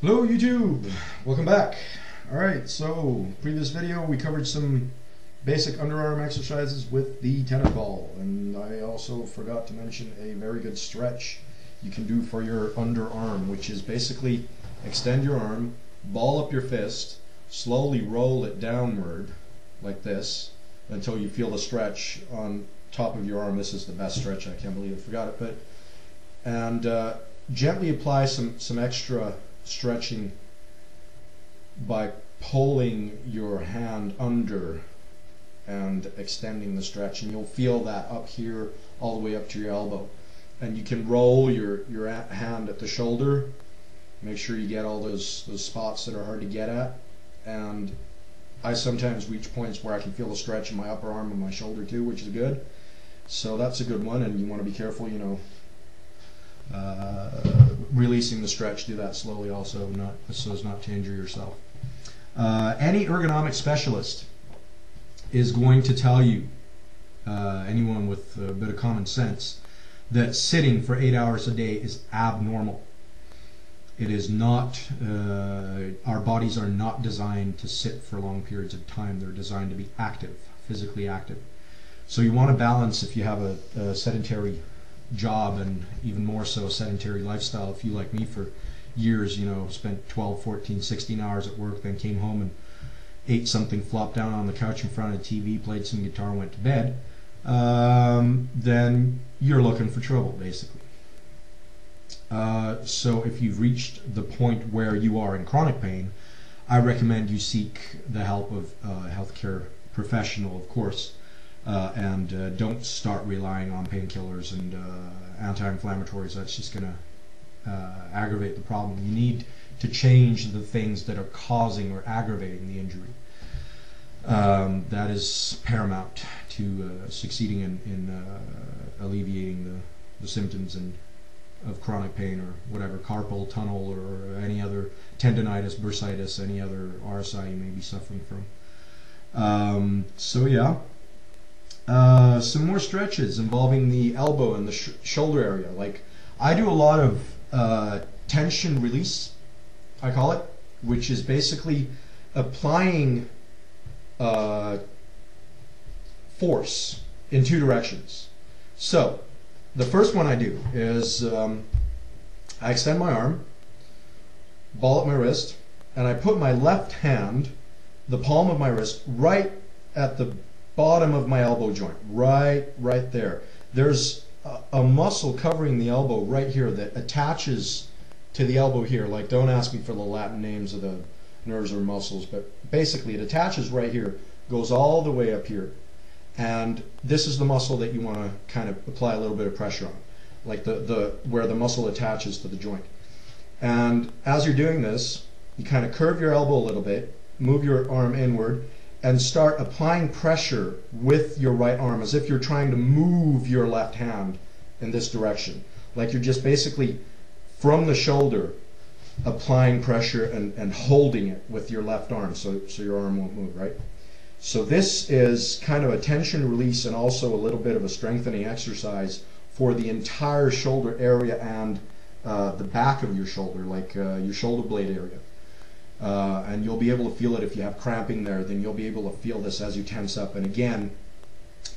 Hello YouTube! Welcome back. Alright, so previous video we covered some basic underarm exercises with the tennis ball, and I also forgot to mention a very good stretch you can do for your underarm, which is basically extend your arm, ball up your fist, slowly roll it downward like this until you feel the stretch on top of your arm. This is the best stretch, I can't believe I forgot it, and gently apply some extra stretching by pulling your hand under and extending the stretch, and you'll feel that up here all the way up to your elbow. And you can roll your hand at the shoulder, make sure you get all those spots that are hard to get at. And I sometimes reach points where I can feel the stretch in my upper arm and my shoulder too, which is good. So that's a good one, and you want to be careful, you know, releasing the stretch. Do that slowly also, not so as not to injure yourself. Any ergonomic specialist is going to tell you, anyone with a bit of common sense, that sitting for 8 hours a day is abnormal. It is not, our bodies are not designed to sit for long periods of time. They're designed to be active, physically active. So you want to balance, if you have a sedentary job, and even more so a sedentary lifestyle. If you, like me, for years, you know, spent 12, 14, 16 hours at work, then came home and ate something, flopped down on the couch in front of the TV, played some guitar, went to bed, then you're looking for trouble, basically. So if you've reached the point where you are in chronic pain, I recommend you seek the help of a healthcare professional, of course. And don't start relying on painkillers and anti-inflammatories. That's just going to aggravate the problem. You need to change the things that are causing or aggravating the injury. That is paramount to succeeding in alleviating the symptoms of chronic pain, or whatever, carpal tunnel, or any other tendonitis, bursitis, any other RSI you may be suffering from. So yeah. Some more stretches involving the elbow and the shoulder area. Like, I do a lot of tension release, I call it, which is basically applying force in two directions. So the first one I do is I extend my arm, ball up my wrist, and I put my left hand, the palm of my wrist, right at the bottom of my elbow joint, right there. There's a muscle covering the elbow right here that attaches to the elbow here. Like, don't ask me for the Latin names of the nerves or muscles, but basically it attaches right here, goes all the way up here, and this is the muscle that you want to kind of apply a little bit of pressure on, like the where the muscle attaches to the joint. And as you're doing this, you kind of curve your elbow a little bit, move your arm inward, and start applying pressure with your right arm as if you're trying to move your left hand in this direction. Like you're just basically from the shoulder applying pressure and holding it with your left arm, so your arm won't move, right? So this is kind of a tension release and also a little bit of a strengthening exercise for the entire shoulder area and the back of your shoulder, like your shoulder blade area. And you'll be able to feel it if you have cramping there. Then you'll be able to feel this as you tense up. And again,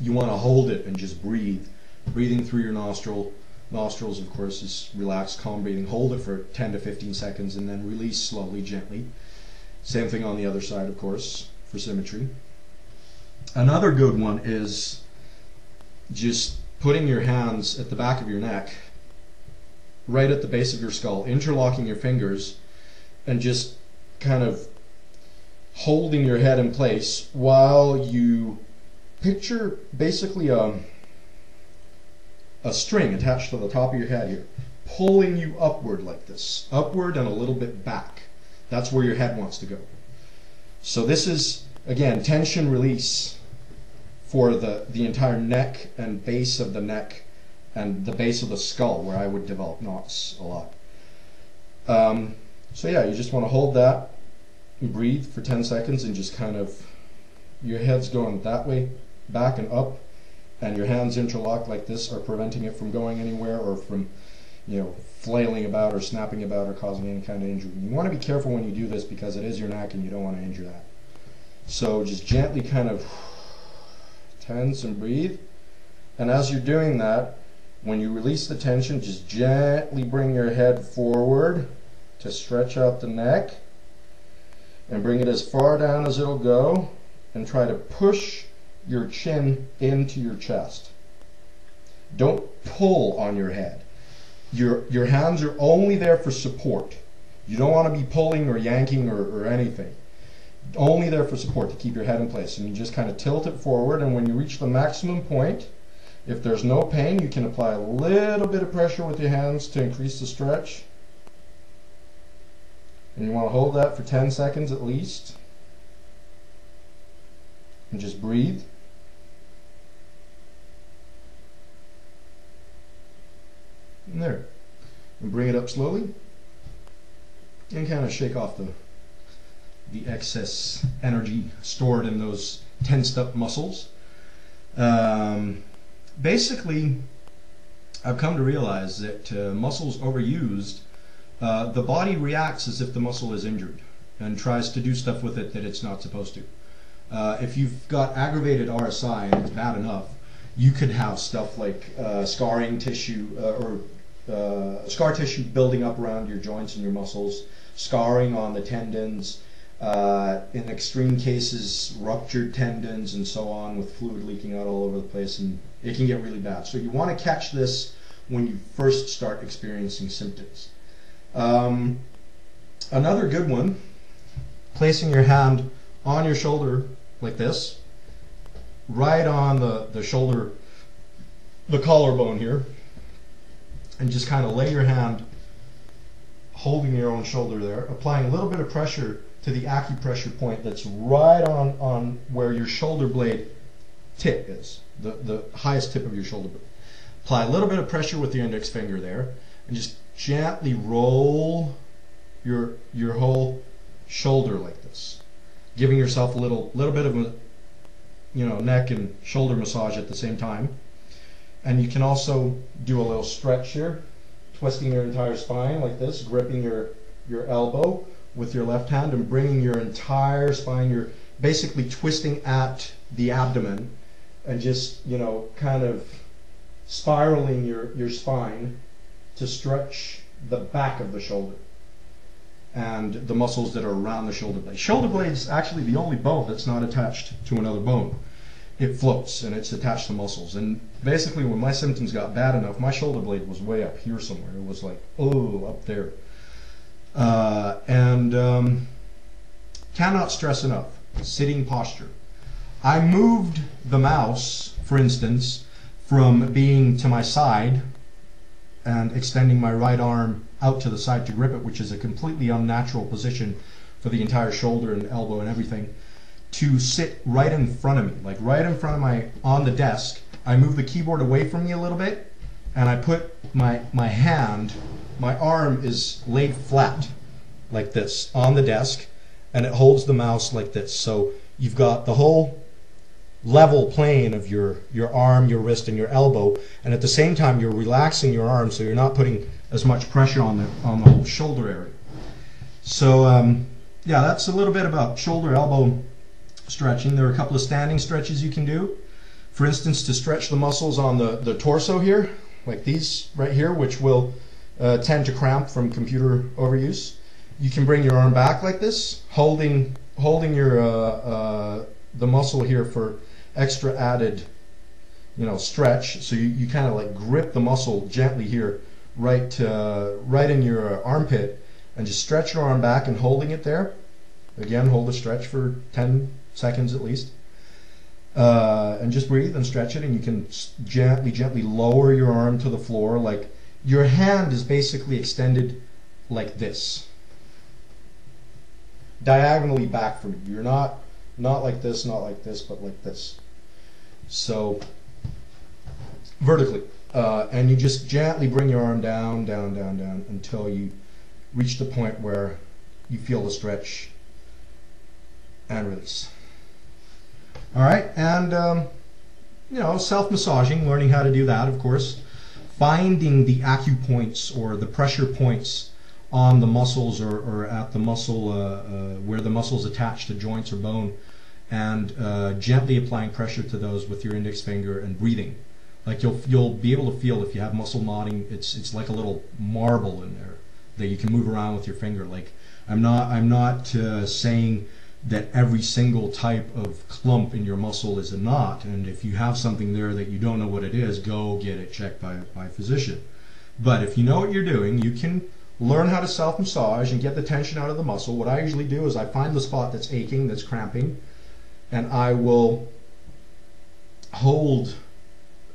you want to hold it and just breathe. Breathing through your nostrils, of course, is relaxed, calm breathing. Hold it for 10 to 15 seconds and then release slowly, gently. Same thing on the other side, of course, for symmetry. Another good one is just putting your hands at the back of your neck, right at the base of your skull, interlocking your fingers, and just kind of holding your head in place while you picture basically a string attached to the top of your head here, pulling you upward like this, upward and a little bit back. That's where your head wants to go. So this is, again, tension release for the entire neck and base of the neck and the base of the skull, where I would develop knots a lot. So yeah, you just want to hold that, breathe for 10 seconds, and just kind of, your head's going that way, back and up, and your hands interlocked like this are preventing it from going anywhere or from, flailing about or snapping about or causing any kind of injury. You want to be careful when you do this because it is your neck and you don't want to injure that. So just gently kind of tense and breathe. And as you're doing that, when you release the tension, just gently bring your head forward to stretch out the neck and bring it as far down as it'll go, and try to push your chin into your chest. Don't pull on your head. Your hands are only there for support. You don't want to be pulling or yanking or anything. Only there for support, to keep your head in place. And you just kind of tilt it forward, and when you reach the maximum point, if there's no pain, you can apply a little bit of pressure with your hands to increase the stretch. And you want to hold that for 10 seconds at least. And just breathe. And there. And bring it up slowly. And kind of shake off the excess energy stored in those tensed up muscles. Basically, I've come to realize that muscles overused, the body reacts as if the muscle is injured and tries to do stuff with it that it's not supposed to. If you've got aggravated RSI and it's bad enough, you could have stuff like scarring tissue or scar tissue building up around your joints and your muscles, scarring on the tendons, in extreme cases ruptured tendons and so on, with fluid leaking out all over the place, and it can get really bad. So you want to catch this when you first start experiencing symptoms. Another good one, placing your hand on your shoulder like this, right on the shoulder, the collarbone here, and just kind of lay your hand holding your own shoulder there, applying a little bit of pressure to the acupressure point that's right on where your shoulder blade tip is, the highest tip of your shoulder blade. Apply a little bit of pressure with your index finger there, and just gently roll your whole shoulder like this, giving yourself a little bit of a neck and shoulder massage at the same time. And you can also do a little stretch here, twisting your entire spine like this, gripping your elbow with your left hand and bringing your entire spine. You're basically twisting at the abdomen and just kind of spiraling your spine to stretch the back of the shoulder and the muscles that are around the shoulder blade. Shoulder blade is actually the only bone that's not attached to another bone. It floats and it's attached to muscles. And basically when my symptoms got bad enough, my shoulder blade was way up here somewhere. It was like, oh, up there. Cannot stress enough, sitting posture. I moved the mouse, for instance, from being to my side and extending my right arm out to the side to grip it, which is a completely unnatural position for the entire shoulder and elbow and everything, to sit right in front of me, like right in front of on the desk. I move the keyboard away from me a little bit, and I put my hand, my arm is laid flat like this on the desk, and it holds the mouse like this. So you've got the whole level plane of your arm, your wrist, and your elbow, and at the same time you're relaxing your arm so you're not putting as much pressure on the whole shoulder area. So yeah, that's a little bit about shoulder elbow stretching. There are a couple of standing stretches you can do. For instance, to stretch the muscles on the torso here, like these right here, which will tend to cramp from computer overuse. You can bring your arm back like this, holding your the muscle here for extra added stretch. So you kind of like grip the muscle gently here, right in your armpit, and just stretch your arm back and holding it there. Again, hold the stretch for 10 seconds at least, and just breathe and stretch it. And you can gently lower your arm to the floor, like your hand is basically extended like this, diagonally back from you. You're not like this, not like this, but like this. So vertically, and you just gently bring your arm down until you reach the point where you feel the stretch and release. All right, and self-massaging, learning how to do that, of course. finding the acupoints or the pressure points on the muscles or at the muscle where the muscles attach to joints or bone, and gently applying pressure to those with your index finger and breathing. Like you'll be able to feel if you have muscle knotting. It's like a little marble in there that you can move around with your finger. Like I'm not saying that every single type of clump in your muscle is a knot, and if you have something there that you don't know what it is, go get it checked by a physician. But if you know what you're doing, you can learn how to self-massage and get the tension out of the muscle. What I usually do is I find the spot that's aching, that's cramping, and I will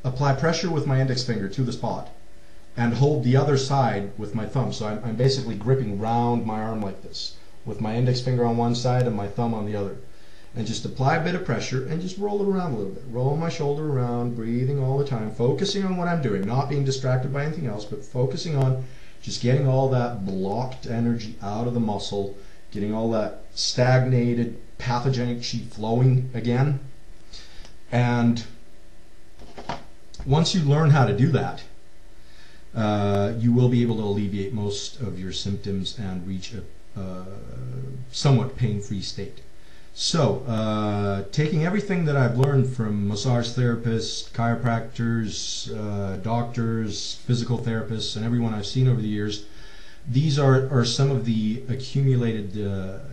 apply pressure with my index finger to the spot and hold the other side with my thumb. So I'm basically gripping round my arm like this, with my index finger on one side and my thumb on the other, and just apply a bit of pressure and just roll it around a little bit. Roll my shoulder around, breathing all the time, focusing on what I'm doing, not being distracted by anything else, but focusing on just getting all that blocked energy out of the muscle, getting all that stagnated pathogenic chi flowing again. And once you learn how to do that, you will be able to alleviate most of your symptoms and reach a somewhat pain-free state. So, taking everything that I've learned from massage therapists, chiropractors, doctors, physical therapists, and everyone I've seen over the years, these are some of the accumulated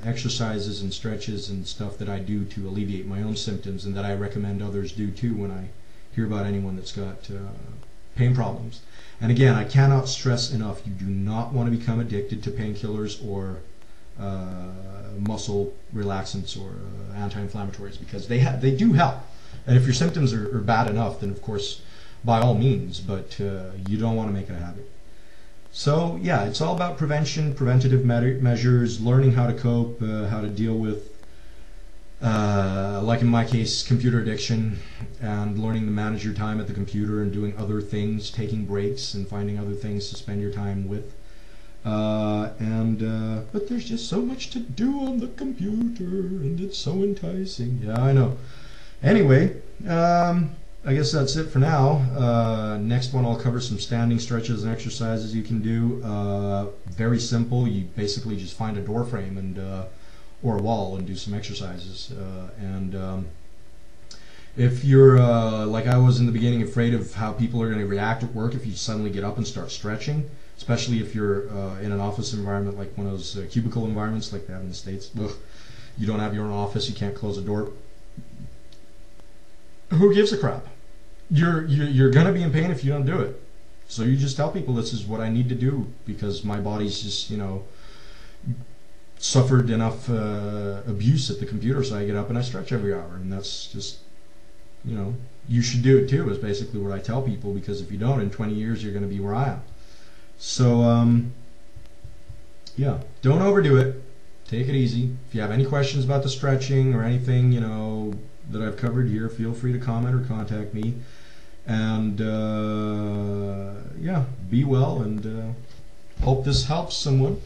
exercises and stretches and stuff that I do to alleviate my own symptoms, and that I recommend others do too when I hear about anyone that's got pain problems. And again, I cannot stress enough, you do not want to become addicted to painkillers or muscle relaxants or anti-inflammatories, because they do help. And if your symptoms are bad enough, then of course by all means, but you don't want to make it a habit. So yeah, it's all about prevention, preventative measures, learning how to cope, how to deal with like in my case, computer addiction, and learning to manage your time at the computer and doing other things, taking breaks and finding other things to spend your time with. But there's just so much to do on the computer, and it's so enticing. Yeah, I know. Anyway, I guess that's it for now. Next one, I'll cover some standing stretches and exercises you can do. Very simple. You basically just find a door frame and or a wall and do some exercises. If you're like I was in the beginning, afraid of how people are going to react at work if you suddenly get up and start stretching, especially if you're in an office environment like one of those cubicle environments like they have in the States. Ugh. You don't have your own office, you can't close a door. Who gives a crap? You're going to be in pain if you don't do it. So you just tell people, this is what I need to do because my body's just, suffered enough abuse at the computer, so I get up and I stretch every hour. And that's just, you should do it too, is basically what I tell people, because if you don't, in 20 years you're going to be where I am. So yeah, don't overdo it. Take it easy. If you have any questions about the stretching or anything that I've covered here, feel free to comment or contact me. And yeah, be well, and hope this helps someone.